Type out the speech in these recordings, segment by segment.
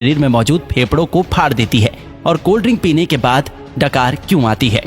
शरीर में मौजूद फेफड़ों को फाड़ देती है और कोल्ड ड्रिंक पीने के बाद डकार क्यों आती है।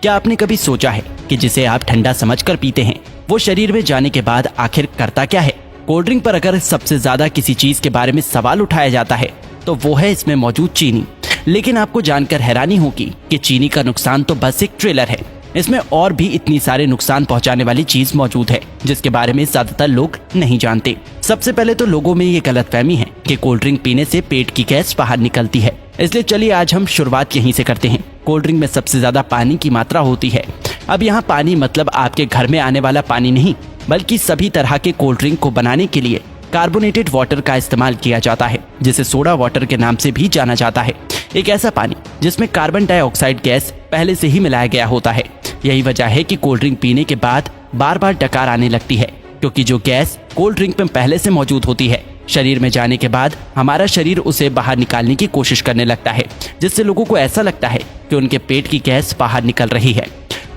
क्या आपने कभी सोचा है कि जिसे आप ठंडा समझकर पीते हैं वो शरीर में जाने के बाद आखिर करता क्या है। कोल्ड ड्रिंक पर अगर सबसे ज्यादा किसी चीज के बारे में सवाल उठाया जाता है तो वो है इसमें मौजूद चीनी। लेकिन आपको जानकर हैरानी होगी कि चीनी का नुकसान तो बस एक ट्रेलर है, इसमें और भी इतनी सारे नुकसान पहुंचाने वाली चीज मौजूद है जिसके बारे में ज्यादातर लोग नहीं जानते। सबसे पहले तो लोगों में ये गलतफहमी है कि कोल्ड ड्रिंक पीने से पेट की गैस बाहर निकलती है, इसलिए चलिए आज हम शुरुआत यहीं से करते हैं। कोल्ड ड्रिंक में सबसे ज्यादा पानी की मात्रा होती है। अब यहाँ पानी मतलब आपके घर में आने वाला पानी नहीं, बल्कि सभी तरह के कोल्ड ड्रिंक को बनाने के लिए कार्बोनेटेड वाटर का इस्तेमाल किया जाता है, जिसे सोडा वाटर के नाम से भी जाना जाता है। एक ऐसा पानी जिसमें कार्बन डाइऑक्साइड गैस पहले से ही मिलाया गया होता है। यही वजह है कि कोल्ड ड्रिंक पीने के बाद बार बार डकार आने लगती है, क्योंकि जो गैस कोल्ड ड्रिंक में पहले से मौजूद होती है शरीर में जाने के बाद हमारा शरीर उसे बाहर निकालने की कोशिश करने लगता है, जिससे लोगों को ऐसा लगता है कि उनके पेट की गैस बाहर निकल रही है।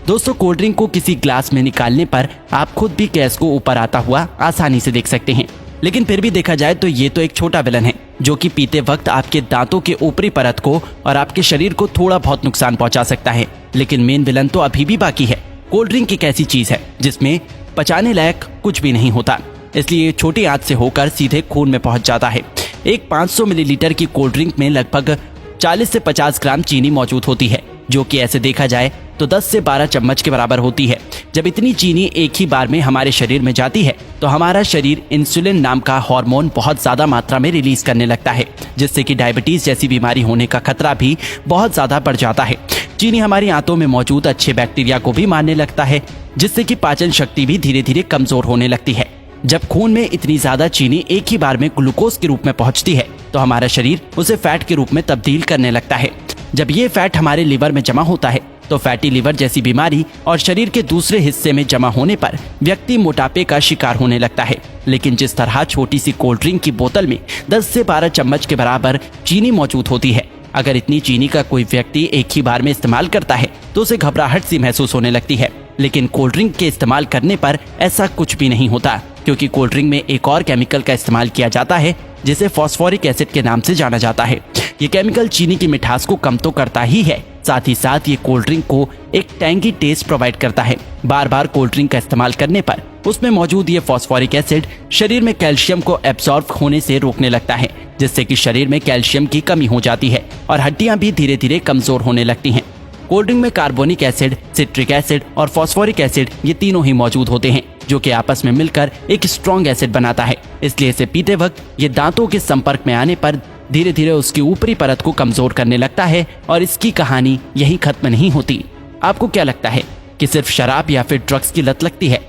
दोस्तों, कोल्ड ड्रिंक को किसी ग्लास में निकालने पर आप खुद भी गैस को ऊपर आता हुआ आसानी से देख सकते हैं। लेकिन फिर भी देखा जाए तो ये तो एक छोटा विलन है जो कि पीते वक्त आपके दांतों के ऊपरी परत को और आपके शरीर को थोड़ा बहुत नुकसान पहुंचा सकता है। लेकिन मेन विलन तो अभी भी बाकी है। कोल्ड ड्रिंक एक ऐसी चीज है जिसमें पचाने लायक कुछ भी नहीं होता, इसलिए छोटी आंच से होकर सीधे खून में पहुंच जाता है। एक 500 मिलीलीटर की कोल्ड ड्रिंक में लगभग 40 से 50 ग्राम चीनी मौजूद होती है, जो कि ऐसे देखा जाए तो 10 से 12 चम्मच के बराबर होती है। जब इतनी चीनी एक ही बार में हमारे शरीर में जाती है तो हमारा शरीर इंसुलिन नाम का हार्मोन बहुत ज्यादा मात्रा में रिलीज करने लगता है, जिससे कि डायबिटीज जैसी बीमारी होने का खतरा भी बहुत ज्यादा बढ़ जाता है। चीनी हमारी आंतों में मौजूद अच्छे बैक्टीरिया को भी मारने लगता है, जिससे कि पाचन शक्ति भी धीरे धीरे कमजोर होने लगती है। जब खून में इतनी ज्यादा चीनी एक ही बार में ग्लूकोज के रूप में पहुंचती है तो हमारा शरीर उसे फैट के रूप में तब्दील करने लगता है। जब ये फैट हमारे लिवर में जमा होता है तो फैटी लिवर जैसी बीमारी और शरीर के दूसरे हिस्से में जमा होने पर व्यक्ति मोटापे का शिकार होने लगता है। लेकिन जिस तरह छोटी सी कोल्ड ड्रिंक की बोतल में 10 से 12 चम्मच के बराबर चीनी मौजूद होती है, अगर इतनी चीनी का कोई व्यक्ति एक ही बार में इस्तेमाल करता है तो उसे घबराहट सी महसूस होने लगती है। लेकिन कोल्ड ड्रिंक के इस्तेमाल करने पर ऐसा कुछ भी नहीं होता, क्योंकि कोल्ड ड्रिंक में एक और केमिकल का इस्तेमाल किया जाता है जिसे फॉस्फोरिक एसिड के नाम से जाना जाता है। ये केमिकल चीनी की मिठास को कम तो करता ही है, साथ ही साथ ये कोल्ड ड्रिंक को एक टैंगी टेस्ट प्रोवाइड करता है। बार बार कोल्ड ड्रिंक का इस्तेमाल करने पर उसमें मौजूद ये फॉस्फोरिक एसिड शरीर में कैल्शियम को एब्सॉर्ब होने से रोकने लगता है, जिससे कि शरीर में कैल्शियम की कमी हो जाती है और हड्डियां भी धीरे धीरे कमजोर होने लगती हैं। कोल्ड ड्रिंक में कार्बोनिक एसिड, सिट्रिक एसिड और फॉस्फोरिक एसिड ये तीनों ही मौजूद होते हैं, जो कि आपस में मिलकर एक स्ट्रॉन्ग एसिड बनाता है। इसलिए इसे पीते वक्त ये दांतों के संपर्क में आने पर धीरे धीरे उसकी ऊपरी परत को कमजोर करने लगता है और इसकी कहानी यही खत्म नहीं होती। आपको क्या लगता है कि सिर्फ शराब या फिर ड्रग्स की लत लगती है?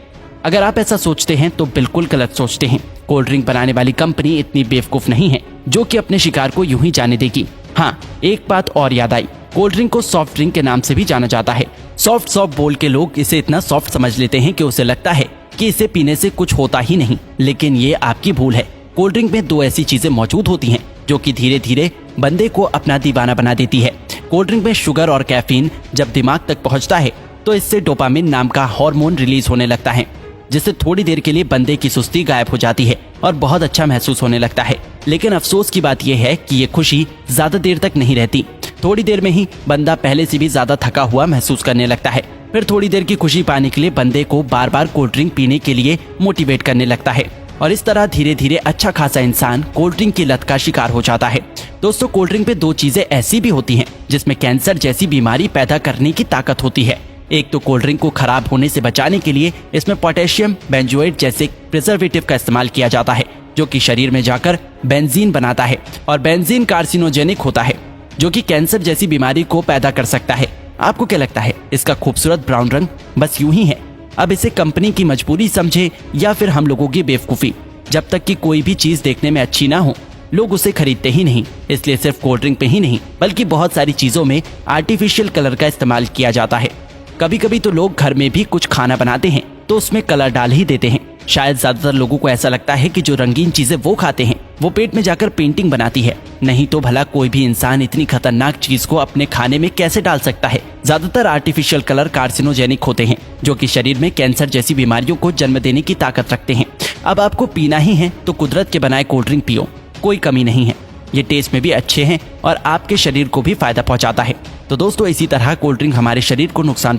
अगर आप ऐसा सोचते हैं तो बिल्कुल गलत सोचते हैं। कोल्ड ड्रिंक बनाने वाली कंपनी इतनी बेवकूफ नहीं है जो कि अपने शिकार को यूं ही जाने देगी। हाँ, एक बात और याद आई, कोल्ड ड्रिंक को सॉफ्ट ड्रिंक के नाम से भी जाना जाता है। सॉफ्ट बोल के लोग इसे इतना सॉफ्ट समझ लेते हैं कि उसे लगता है कि इसे पीने से कुछ होता ही नहीं, लेकिन ये आपकी भूल है। कोल्ड ड्रिंक में दो ऐसी चीजें मौजूद होती हैं जो कि धीरे धीरे बंदे को अपना दीवाना बना देती है। कोल्ड ड्रिंक में शुगर और कैफीन जब दिमाग तक पहुंचता है तो इससे डोपामिन नाम का हार्मोन रिलीज होने लगता है, जिससे थोड़ी देर के लिए बंदे की सुस्ती गायब हो जाती है और बहुत अच्छा महसूस होने लगता है। लेकिन अफसोस की बात यह है कि ये खुशी ज्यादा देर तक नहीं रहती। थोड़ी देर में ही बंदा पहले से भी ज्यादा थका हुआ महसूस करने लगता है। फिर थोड़ी देर की खुशी पाने के लिए बंदे को बार बार कोल्ड ड्रिंक पीने के लिए मोटिवेट करने लगता है और इस तरह धीरे धीरे अच्छा खासा इंसान कोल्ड ड्रिंक की लत का शिकार हो जाता है। दोस्तों, कोल्ड ड्रिंक पे दो चीजें ऐसी भी होती हैं जिसमें कैंसर जैसी बीमारी पैदा करने की ताकत होती है। एक तो कोल्ड ड्रिंक को खराब होने से बचाने के लिए इसमें पोटेशियम बेंजोएट जैसे प्रिजर्वेटिव का इस्तेमाल किया जाता है, जो कि शरीर में जाकर बेंजीन बनाता है और बेंजीन कार्सिनोजेनिक होता है, जो कि कैंसर जैसी बीमारी को पैदा कर सकता है। आपको क्या लगता है इसका खूबसूरत ब्राउन रंग बस यूं ही है? अब इसे कंपनी की मजबूरी समझे या फिर हम लोगों की बेवकूफी? जब तक कि कोई भी चीज देखने में अच्छी ना हो लोग उसे खरीदते ही नहीं। इसलिए सिर्फ कोल्ड ड्रिंक पे ही नहीं बल्कि बहुत सारी चीजों में आर्टिफिशियल कलर का इस्तेमाल किया जाता है। कभी कभी तो लोग घर में भी कुछ खाना बनाते हैं तो उसमें कलर डाल ही देते हैं। शायद ज्यादातर लोगों को ऐसा लगता है कि जो रंगीन चीजें वो खाते हैं वो पेट में जाकर पेंटिंग बनाती है। नहीं तो भला कोई भी इंसान इतनी खतरनाक चीज को अपने खाने में कैसे डाल सकता है? ज्यादातर आर्टिफिशियल कलर कार्सिनोजेनिक होते हैं, जो कि शरीर में कैंसर जैसी बीमारियों को जन्म देने की ताकत रखते हैं। अब आपको पीना ही है तो कुदरत के बनाए कोल्ड ड्रिंक पियो, कोई कमी नहीं है। ये टेस्ट में भी अच्छे हैं और आपके शरीर को भी फायदा पहुंचाता है। तो दोस्तों इसी तरह कोल्ड ड्रिंक हमारे शरीर को नुकसान